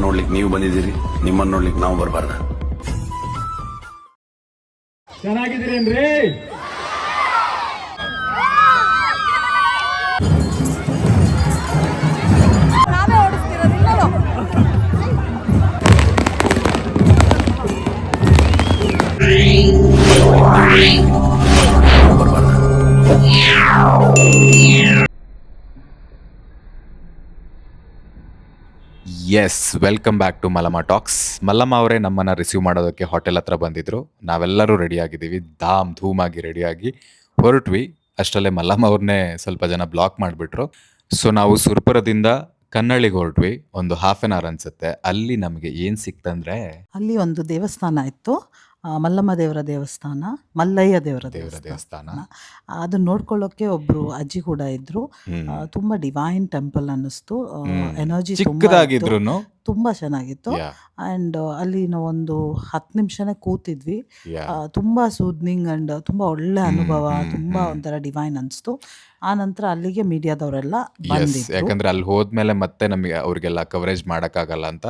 ನೋಡ್ಲಿಕ್ಕೆ ನೀವು ಬಂದಿದ್ದೀರಿ, ನಿಮ್ಮನ್ನ ನೋಡ್ಲಿಕ್ಕೆ ನಾವು ಬರಬಾರ್ದ? ಚೆನ್ನಾಗಿದ್ದೀರೇನ್ರಿ? Yes, welcome back to Mallamma talks. Mallamma ಅವರೇ ನಮ್ಮನ್ನು ರಿಸೀವ್ ಮಾಡೋದಕ್ಕೆ ಹೋಟೆಲ್ ಹತ್ರ ಬಂದಿದ್ರು. ನಾವೆಲ್ಲರೂ ರೆಡಿಯಾಗಿದ್ದೀವಿ, ಧೂಮಾಗಿ ರೆಡಿಯಾಗಿ ಹೊರಟ್ವಿ. ಅಷ್ಟರಲ್ಲೇ ಮಲ್ಲಮ್ಮ ಅವ್ರನ್ನೇ ಸ್ವಲ್ಪ ಜನ ಬ್ಲಾಕ್ ಮಾಡಿಬಿಟ್ರು. ಸೊ ನಾವು ಸುರ್ಪುರದಿಂದ ಕನ್ನಳ್ಳಿಗೆ ಹೊರಟ್ವಿ. ಒಂದು ಹಾಫ್ ಆನ್ ಅವರ್ ಅನ್ಸುತ್ತೆ. ಅಲ್ಲಿ ನಮಗೆ ಏನು ಸಿಕ್ತಂದ್ರೆ, ಅಲ್ಲಿ ಒಂದು ದೇವಸ್ಥಾನ ಇತ್ತು, ಮಲ್ಲಮ್ಮ ದೇವರ ದೇವಸ್ಥಾನ, ಮಲ್ಲಯ್ಯ ದೇವರ ದೇವಸ್ಥಾನ. ಅದನ್ನ ನೋಡ್ಕೊಳ್ಳೋಕೆ ಒಬ್ರು ಅಜ್ಜಿ ಕೂಡ ಇದ್ರು. ತುಂಬಾ ಡಿವೈನ್ ಟೆಂಪಲ್ ಅನ್ನಿಸ್ತು. ಎನರ್ಜಿ ಚಿಕ್ಕದಾಗಿದ್ರು ತುಂಬಾ ಚೆನ್ನಾಗಿತ್ತು. ಅಂಡ್ ಅಲ್ಲಿ ನಾವು ಒಂದು 10 ನಿಮಿಷನೇ ಕೂತಿದ್ವಿ. ತುಂಬಾ ಸೂದ್ನಿಂಗ್ ಅಂಡ್ ತುಂಬಾ ಒಳ್ಳೆ ಅನುಭವ, ತುಂಬಾ ಒಂಥರ ಡಿವೈನ್ ಅನಿಸ್ತು. ಆ ನಂತರ ಅಲ್ಲಿಗೆ ಮೀಡಿಯಾದವರೆಲ್ಲ ಬಂದಿದ್ರು. ಯಾಕಂದ್ರೆ ಅಲ್ಲಿ ಹೋದ್ಮೇಲೆ ಮತ್ತೆ ನಮಗೆ ಅವ್ರಿಗೆಲ್ಲ ಕವರೇಜ್ ಮಾಡೋಕ್ಕಾಗಲ್ಲ ಅಂತ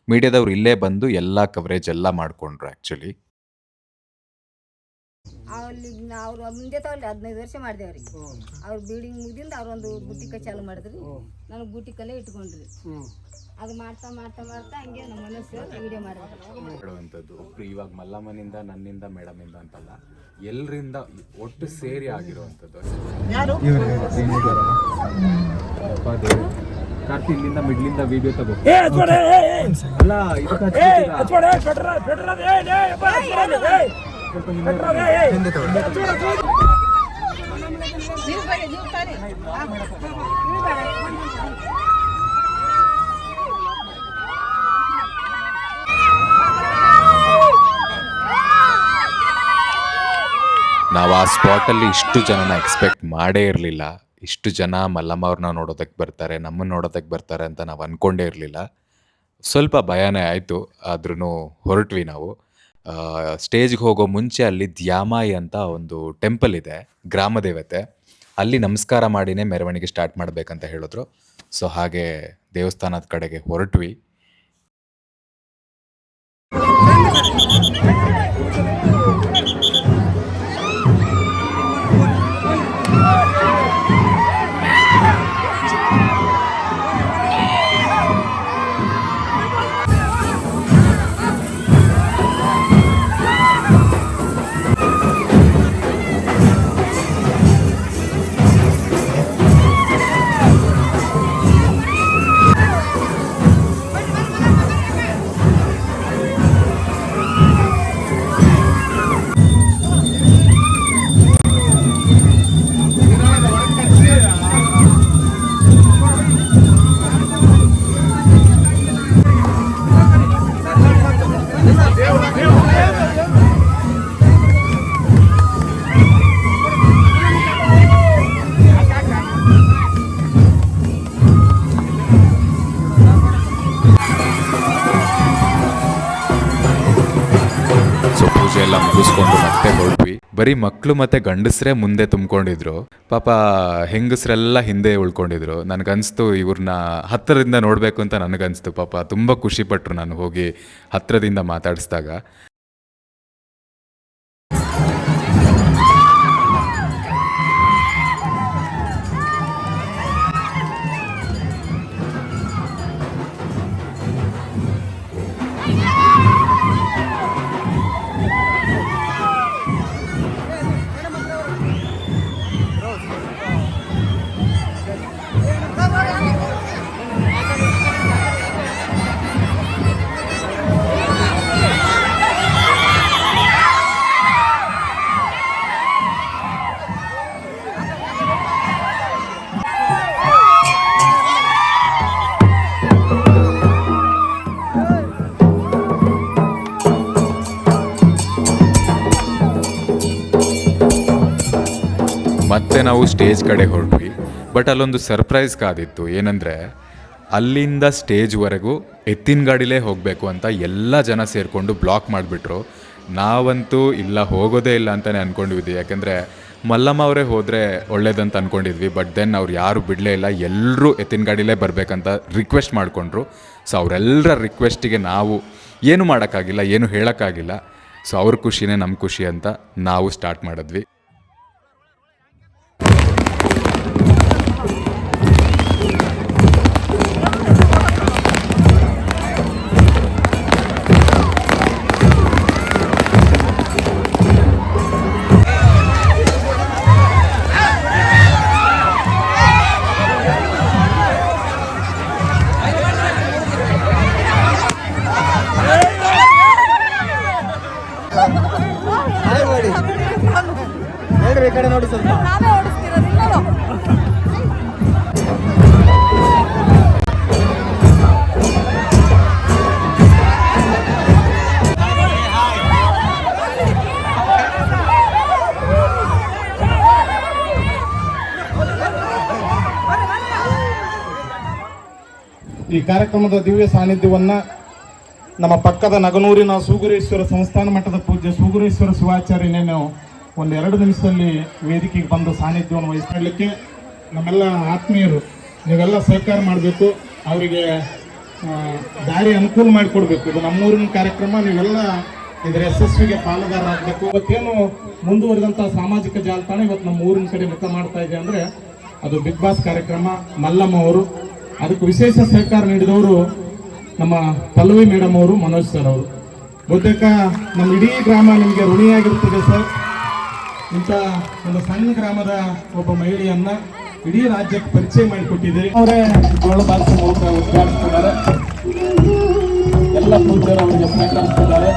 ಮೀಡಿಯಾದವ್ರು ಇಲ್ಲೇ ಬಂದು ಎಲ್ಲ ಕವರೇಜ್ ಎಲ್ಲ ಮಾಡ್ಕೊಂಡ್ರು. ಆ್ಯಕ್ಚುಲಿ ಅಲ್ಲಿ ಅವ್ರು ಮುಂದೆ ತಗೊಳ್ಳಿ 15 ವರ್ಷ ಮಾಡಿದೇವ್ರಿ. ಅವ್ರು ಬಿಲ್ಡಿಂಗ್ ಮುಗಿದಿಂದ ಅವ್ರೊಂದು ಬುಟಿಕ ಚಾಲು ಮಾಡಿದ್ರಿ. ನನಗೆ ಬುಟಿಕಲ್ಲೇ ಇಟ್ಕೊಂಡ್ರಿ. ಅದು ಮಾಡ್ತಾ ಮಾಡ್ತಾ ಮಾಡ್ತಾ ಹಂಗೆ ನಮ್ಮ ಮನಸ್ಸು ವಿಡಿಯೋ ಹೇಳುವಂಥದ್ದು. ಒಬ್ರು ಇವಾಗ ಮಲ್ಲಮ್ಮನಿಂದ, ನನ್ನಿಂದ, ಮೇಡಮಿಂದ ಅಂತಲ್ಲ, ಎಲ್ಲರಿಂದ ಒಟ್ಟು ಸೇರಿ ಆಗಿರುವಂಥದ್ದು. ಕಾರ್ತಿ ಇಲ್ಲಿಂದ ಮಿಡ್ಲಿಂದ ವಿಡಿಯೋ ತಗೋ. ನಾವು ಆ ಸ್ಪಾಟಲ್ಲಿ ಇಷ್ಟು ಜನನ ಎಕ್ಸ್ಪೆಕ್ಟ್ ಮಾಡೇ ಇರಲಿಲ್ಲ. ಇಷ್ಟು ಜನ ಮಲ್ಲಮ್ಮ ಅವ್ರನ್ನ ನೋಡೋದಕ್ಕೆ ಬರ್ತಾರೆ, ನಮ್ಮನ್ನು ನೋಡೋದಕ್ಕೆ ಬರ್ತಾರೆ ಅಂತ ನಾವು ಅಂದ್ಕೊಂಡೇ ಇರಲಿಲ್ಲ. ಸ್ವಲ್ಪ ಭಯನೇ ಆಯಿತು, ಆದ್ರೂ ಹೊರಟ್ವಿ ನಾವು. ಸ್ಟೇಜ್ಗೆ ಹೋಗೋ ಮುಂಚೆ ಅಲ್ಲಿ ದ್ಯಾಮಾಯಿ ಅಂತ ಒಂದು ಟೆಂಪಲ್ ಇದೆ, ಗ್ರಾಮ ದೇವತೆ. ಅಲ್ಲಿ ನಮಸ್ಕಾರ ಮಾಡಿನೇ ಮೆರವಣಿಗೆ ಸ್ಟಾರ್ಟ್ ಮಾಡಬೇಕಂತ ಹೇಳಿದ್ರು. ಸೊ ಹಾಗೆ ದೇವಸ್ಥಾನದ ಕಡೆಗೆ ಹೊರಟ್ವಿ. ಎಲ್ಲ ಮುಗಿಸ್ಕೊಂಡು ಮತ್ತೆ ಹೊರಟ್ವಿ. ಬರೀ ಮಕ್ಕಳು ಮತ್ತೆ ಗಂಡಸ್ರೇ ಮುಂದೆ ತುಂಬಿಕೊಂಡಿದ್ರು, ಪಾಪ ಹೆಂಗಸ್ರೆಲ್ಲ ಹಿಂದೆ ಉಳ್ಕೊಂಡಿದ್ರು. ನನಗನ್ಸ್ತು ಇವ್ರನ್ನ ಹತ್ತಿರದಿಂದ ನೋಡಬೇಕು ಅಂತ ನನಗನ್ಸ್ತು. ಪಾಪ ತುಂಬ ಖುಷಿಪಟ್ರು ನಾನು ಹೋಗಿ ಹತ್ತಿರದಿಂದ ಮಾತಾಡಿಸಿದಾಗ. ಮತ್ತೆ ನಾವು ಸ್ಟೇಜ್ ಕಡೆ ಹೊರಟ್ವಿ. ಬಟ್ ಅಲ್ಲೊಂದು ಸರ್ಪ್ರೈಸ್ ಕಾದಿತ್ತು. ಏನಂದರೆ, ಅಲ್ಲಿಂದ ಸ್ಟೇಜ್ವರೆಗೂ ಎತ್ತಿನ ಗಾಡಿಲೇ ಹೋಗಬೇಕು ಅಂತ ಎಲ್ಲ ಜನ ಸೇರಿಕೊಂಡು ಬ್ಲಾಕ್ ಮಾಡಿಬಿಟ್ರು. ನಾವಂತೂ ಇಲ್ಲ, ಹೋಗೋದೇ ಇಲ್ಲ ಅಂತಲೇ ಅಂದ್ಕೊಂಡಿದ್ವಿ. ಯಾಕೆಂದರೆ ಮಲ್ಲಮ್ಮ ಅವರೇ ಹೋದರೆ ಒಳ್ಳೇದಂತ ಅಂದ್ಕೊಂಡಿದ್ವಿ. ಬಟ್ ದೆನ್ ಅವ್ರು ಯಾರು ಬಿಡಲೇ ಇಲ್ಲ, ಎಲ್ಲರೂ ಎತ್ತಿನ ಗಾಡಿಲೇ ಬರಬೇಕಂತ ರಿಕ್ವೆಸ್ಟ್ ಮಾಡಿಕೊಂಡ್ರು. ಸೊ ಅವರೆಲ್ಲರ ರಿಕ್ವೆಸ್ಟಿಗೆ ನಾವು ಏನು ಮಾಡೋಕ್ಕಾಗಿಲ್ಲ, ಏನು ಹೇಳೋಕ್ಕಾಗಿಲ್ಲ. ಸೊ ಅವ್ರ ಖುಷಿನೇ ನಮ್ಮ ಖುಷಿ ಅಂತ ನಾವು ಸ್ಟಾರ್ಟ್ ಮಾಡಿದ್ವಿ. ಈ ಕಾರ್ಯಕ್ರಮದ ದಿವ್ಯ ಸಾನ್ನಿಧ್ಯವನ್ನ ನಮ್ಮ ಪಕ್ಕದ ನಗನೂರಿನ ಸೂಗುರೇಶ್ವರ ಸಂಸ್ಥಾನ ಮಟ್ಟದ ಪೂಜ್ಯ ಸೂಗುರೇಶ್ವರ ಶಿವಾಚಾರ್ಯನೇನು ಒಂದು 2 ನಿಮಿಷದಲ್ಲಿ ವೇದಿಕೆಗೆ ಬಂದು ಸಾನ್ನಿಧ್ಯವನ್ನು ವಹಿಸ್ಕೊಳ್ಳಲಿಕ್ಕೆ ನಮ್ಮೆಲ್ಲ ಆತ್ಮೀಯರು ನೀವೆಲ್ಲ ಸಹಕಾರ ಮಾಡಬೇಕು, ಅವರಿಗೆ ದಾರಿ ಅನುಕೂಲ ಮಾಡಿಕೊಡ್ಬೇಕು. ಇದು ನಮ್ಮೂರಿನ ಕಾರ್ಯಕ್ರಮ, ನೀವೆಲ್ಲ ಇದರ ಯಶಸ್ವಿಗೆ ಪಾಲುದಾರರಾಗಬೇಕು. ಇವತ್ತೇನು ಮುಂದುವರೆದಂಥ ಸಾಮಾಜಿಕ ಜಾಲತಾಣ ಇವತ್ತು ನಮ್ಮ ಊರಿನ ಕಡೆ ಮುಖ ಮಾಡ್ತಾ ಇದೆ ಅಂದರೆ ಅದು ಬಿಗ್ ಬಾಸ್ ಕಾರ್ಯಕ್ರಮ. ಮಲ್ಲಮ್ಮ ಅವರು ಅದಕ್ಕೆ ವಿಶೇಷ ಸಹಕಾರ ನೀಡಿದವರು ನಮ್ಮ ಪಲ್ಲವಿ ಮೇಡಮ್ ಅವರು, ಮನೋಜ್ ಸರ್ ಅವರು. ಬಹುತೇಕ ನಮ್ಮ ಇಡೀ ಗ್ರಾಮ ನಿಮಗೆ ಋಣಿಯಾಗಿರ್ತದೆ ಸರ್. ಇಂಥ ಒಂದು ಸಣ್ಣ ಗ್ರಾಮದ ಒಬ್ಬ ಮಹಿಳೆಯನ್ನ ಇಡೀ ರಾಜ್ಯಕ್ಕೆ ಪರಿಚಯ ಮಾಡಿಕೊಟ್ಟಿದ್ದೀರಿ. ಅವರೇ ಭಾಷೆ ಮೂಲಕ ಉದ್ಘಾಟಿಸಿದ್ದಾರೆ. ಎಲ್ಲ ಪೂಜ್ಯರು ಅವರಿಗೆ ಸಹಕರಿಸಿದ್ದಾರೆ.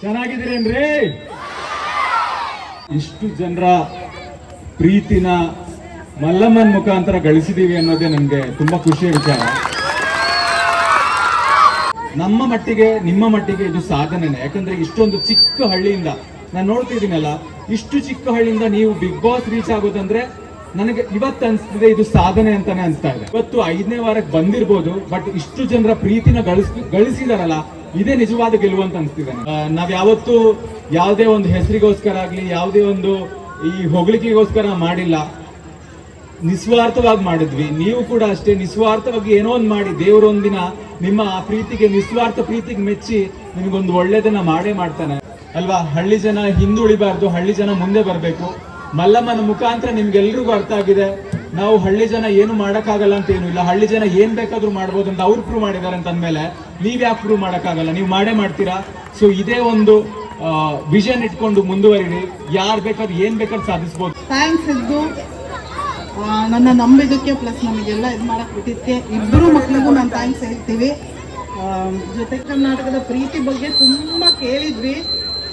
ಚೆನ್ನಾಗಿದ್ದೀರೇನ್ರಿ? ಇಷ್ಟು ಜನರ ಪ್ರೀತಿನ ಮಲ್ಲಮ್ಮನ ಮುಖಾಂತರ ಗಳಿಸಿದೀವಿ ಅನ್ನೋದೇ ನಮ್ಗೆ ತುಂಬಾ ಖುಷಿಯ ವಿಚಾರ. ನಮ್ಮ ಮಟ್ಟಿಗೆ, ನಿಮ್ಮ ಮಟ್ಟಿಗೆ ಇದು ಸಾಧನೆನೆ. ಯಾಕಂದ್ರೆ ಇಷ್ಟೊಂದು ಚಿಕ್ಕ ಹಳ್ಳಿಯಿಂದ ನಾನು ನೋಡ್ತಿದ್ದೀನಲ್ಲ, ಇಷ್ಟು ಚಿಕ್ಕ ಹಳ್ಳಿಯಿಂದ ನೀವು ಬಿಗ್ ಬಾಸ್ ರೀಚ್ ಆಗೋದಂದ್ರೆ ನನಗೆ ಇವತ್ತು ಅನ್ಸ್ತಿದೆ ಇದು ಸಾಧನೆ ಅಂತಾನೆ ಅನ್ಸ್ತಾ ಇದೆ. ಇವತ್ತು 5ನೇ ವಾರಕ್ಕೆ ಬಂದಿರ್ಬೋದು, ಬಟ್ ಇಷ್ಟು ಜನರ ಪ್ರೀತಿನ ಗಳಿಸಿದಾರಲ್ಲ, ಇದೇ ನಿಜವಾದ ಗೆಲುವು ಅಂತ ಅನ್ಸ್ತಿದೆ. ನಾವ್ ಯಾವತ್ತೂ ಯಾವುದೇ ಒಂದು ಹೆಸರಿಗೋಸ್ಕರ ಆಗ್ಲಿ, ಯಾವುದೇ ಒಂದು ಈ ಹೊಗಳಿಕೆಗೋಸ್ಕರ ಮಾಡಿಲ್ಲ, ನಿಸ್ವಾರ್ಥವಾಗಿ ಮಾಡಿದ್ವಿ. ನೀವು ಕೂಡ ಅಷ್ಟೇ ನಿಸ್ವಾರ್ಥವಾಗಿ ಏನೋ ಒಂದು ಮಾಡಿ ದೇವರೊಂದಿನ ನಿಮ್ಮ ಆ ಪ್ರೀತಿಗೆ, ನಿಸ್ವಾರ್ಥ ಪ್ರೀತಿಗೆ ಮೆಚ್ಚಿ ನಿಮಗೊಂದು ಒಳ್ಳೇದನ್ನ ಮಾಡೇ ಮಾಡ್ತಾನೆ ಅಲ್ವಾ. ಹಳ್ಳಿ ಜನ ಹಿಂದುಳಿಬಾರ್ದು, ಹಳ್ಳಿ ಜನ ಮುಂದೆ ಬರಬೇಕು. ಮಲ್ಲಮ್ಮನ ಮುಖಾಂತರ ನಿಮ್ಗೆಲ್ರಿಗೂ ಅರ್ಥ ಆಗಿದೆ, ನಾವು ಹಳ್ಳಿ ಜನ ಏನು ಮಾಡಕ್ಕಾಗಲ್ಲ ಅಂತ ಏನು ಇಲ್ಲ, ಹಳ್ಳಿ ಜನ ಏನ್ ಬೇಕಾದ್ರೂ ಮಾಡ್ಬೋದು ಅಂತ ಅವ್ರು ಪ್ರೂವ್ ಮಾಡಿದ್ದಾರೆ ಅಂತ ಅಂದ್ಮೇಲೆ ನೀವ್ ಯಾಕೆ ಪ್ರೂವ್ ಮಾಡಕ್ಕಾಗಲ್ಲ, ನೀವು ಮಾಡೇ ಮಾಡ್ತೀರಾ. ಸೊ ಇದೇ ಒಂದು ವಿಷನ್ ಇಟ್ಕೊಂಡು ಮುಂದುವರಿರಿ, ಯಾರು ಬೇಕಾದ್ರೂ ಏನ್ ಬೇಕಾದ್ರೂ ಸಾಧಿಸ್ಬೋದು. ಥ್ಯಾಂಕ್ಸ್ ಇದ್ದು ನನ್ನ ನಂಬಿದಕ್ಕೆ, ಪ್ಲಸ್ ನಮಗೆಲ್ಲ ಇದು ಮಾಡಕ್ ಬಿಟ್ಟಿದ್ದಕ್ಕೆ ಇಬ್ಬರು ಮಕ್ಕಳಿಗೂ ನಾನು ಥ್ಯಾಂಕ್ಸ್ ಹೇಳ್ತೀವಿ. ಜೊತೆ ಕರ್ನಾಟಕದ ಪ್ರೀತಿ ಬಗ್ಗೆ ತುಂಬ ಕೇಳಿದ್ವಿ,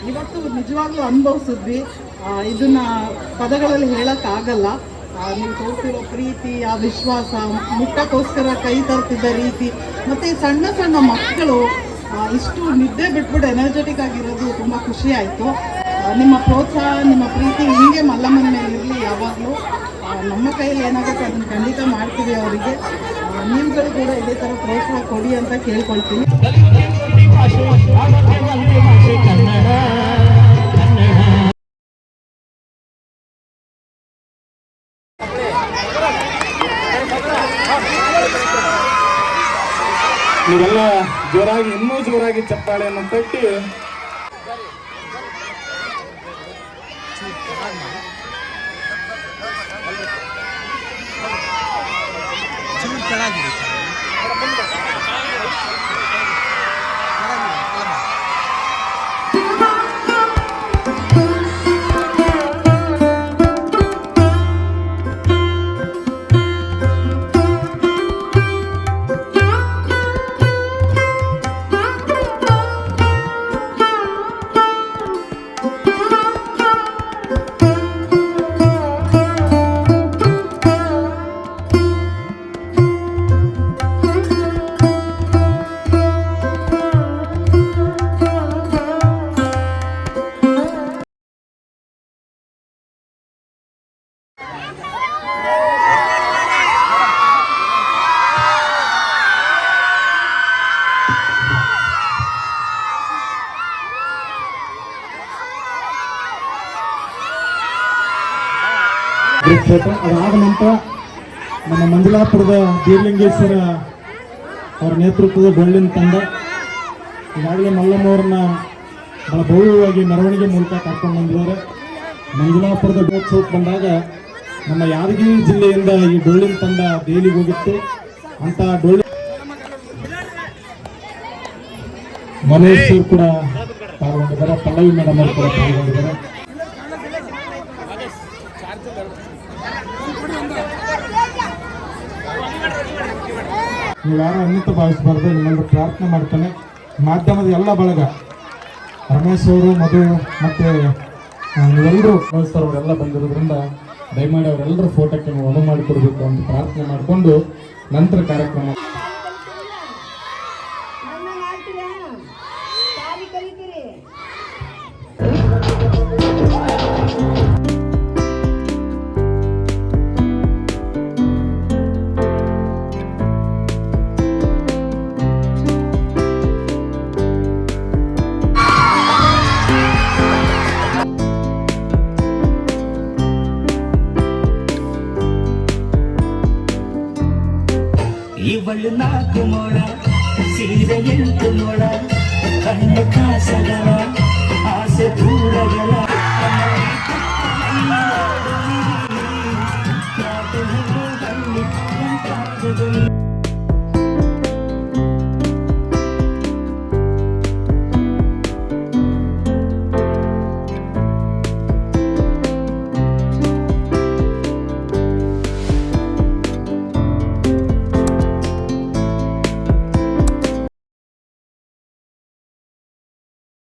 ಇವತ್ತು ನಿಜವಾಗ್ಲೂ ಅನುಭವಿಸಿದ್ವಿ. ಇದನ್ನ ಪದಗಳಲ್ಲಿ ಹೇಳಕ್ಕಾಗಲ್ಲ. ನೀವು ತೋರಿಸಿರೋ ಪ್ರೀತಿ, ಆ ವಿಶ್ವಾಸ, ಮುಟ್ಟಕ್ಕೋಸ್ಕರ ಕೈ ತರ್ತಿದ್ದ ರೀತಿ, ಮತ್ತು ಈ ಸಣ್ಣ ಸಣ್ಣ ಮಕ್ಕಳು ಇಷ್ಟು ನಿದ್ದೆ ಬಿಟ್ಬಿಟ್ಟು ಎನರ್ಜೆಟಿಕ್ ಆಗಿರೋದು ತುಂಬ ಖುಷಿ ಆಯಿತು. ನಿಮ್ಮ ಪ್ರೋತ್ಸಾಹ, ನಿಮ್ಮ ಪ್ರೀತಿ ಹೀಗೆ ಮಲ್ಲಮ್ಮನ ಮೇಲೆ ಇರಲಿ ಯಾವಾಗಲೂ. ನಮ್ಮ ಕೈಯಲ್ಲಿ ಏನಾಗುತ್ತೆ ಅದನ್ನು ಖಂಡಿತ ಮಾಡ್ತೀವಿ ಅವರಿಗೆ. ನೀವುಗಳು ಕೂಡ ಇದೇ ಥರ ಪ್ರೋತ್ಸಾಹ ಕೊಡಿ ಅಂತ ಕೇಳ್ಕೊಳ್ತೀನಿ. ನೀವೆಲ್ಲ ಜೋರಾಗಿ, ಇನ್ನೂ ಜೋರಾಗಿ ಚಪ್ಪಾಳೆಯನ್ನು ತಟ್ಟಿ ಅದಾದ ನಂತರ ನಮ್ಮ ಮಂಜುಳಾಪುರದ ಬೀರ್ಲಿಂಗೇಶ್ವರ ಅವರ ನೇತೃತ್ವದ ಡೊಳ್ಳಿನ ತಂಡ ಈಗಾಗಲೇ ಮಲ್ಲಮ್ಮವ್ರನ್ನ ಬಹಳ ಭವ್ಯವಾಗಿ ಮೆರವಣಿಗೆ ಮೂಲಕ ಕರ್ಕೊಂಡು ಬಂದಿದ್ದಾರೆ. ಮಂಜುಳಾಪುರದ ಗೋತ್ಸವಕ್ಕೆ ಬಂದಾಗ ನಮ್ಮ ಯಾದಗಿರಿ ಜಿಲ್ಲೆಯಿಂದ ಈ ಡೊಳ್ಳಿನ ತಂಡ ದೆಹಲಿಗೆ ಹೋಗಿತ್ತು. ಅಂತ ಡೊಳ್ಳಿ ಮನೋಜ್ ಸರ್ ಕೂಡ ಪಾಲ್ಗೊಂಡಿದ್ದಾರೆ, ಪಲ್ಲವಿ ಮೇಡಮ್ ಅವರು ಕೂಡ ಪಾಲ್ಗೊಂಡಿದ್ದಾರೆ. ನೀವು ಯಾರು ಅನ್ನಿತ ಭಾವಿಸಬಾರ್ದು, ನಿಮ್ಮನ್ನು ಪ್ರಾರ್ಥನೆ ಮಾಡ್ತಾನೆ. ಮಾಧ್ಯಮದ ಎಲ್ಲ ಬಳಗ, ರಮೇಶ್ ಅವರು, ಮಧು ಮತ್ತು ನೀವೆಲ್ಲರೂ ಸರ್ ಅವರೆಲ್ಲ ಬಂದಿರೋದ್ರಿಂದ ದಯಮಾಡಿ ಅವರೆಲ್ಲರ ಫೋಟೋಕ್ಕೆ ನೀವು ಅನುವು ಮಾಡಿಕೊಡ್ಬೇಕು ಅಂತ ಪ್ರಾರ್ಥನೆ ಮಾಡಿಕೊಂಡು ನಂತರ ಕಾರ್ಯಕ್ರಮ. ಇವಳು 4 ಮೊಳ ಸೀರೆ 8 ಮೊಳ ಕಣ್ಣು ಕಾಸಗಳ ಆಸೆ ದೂರಗಳ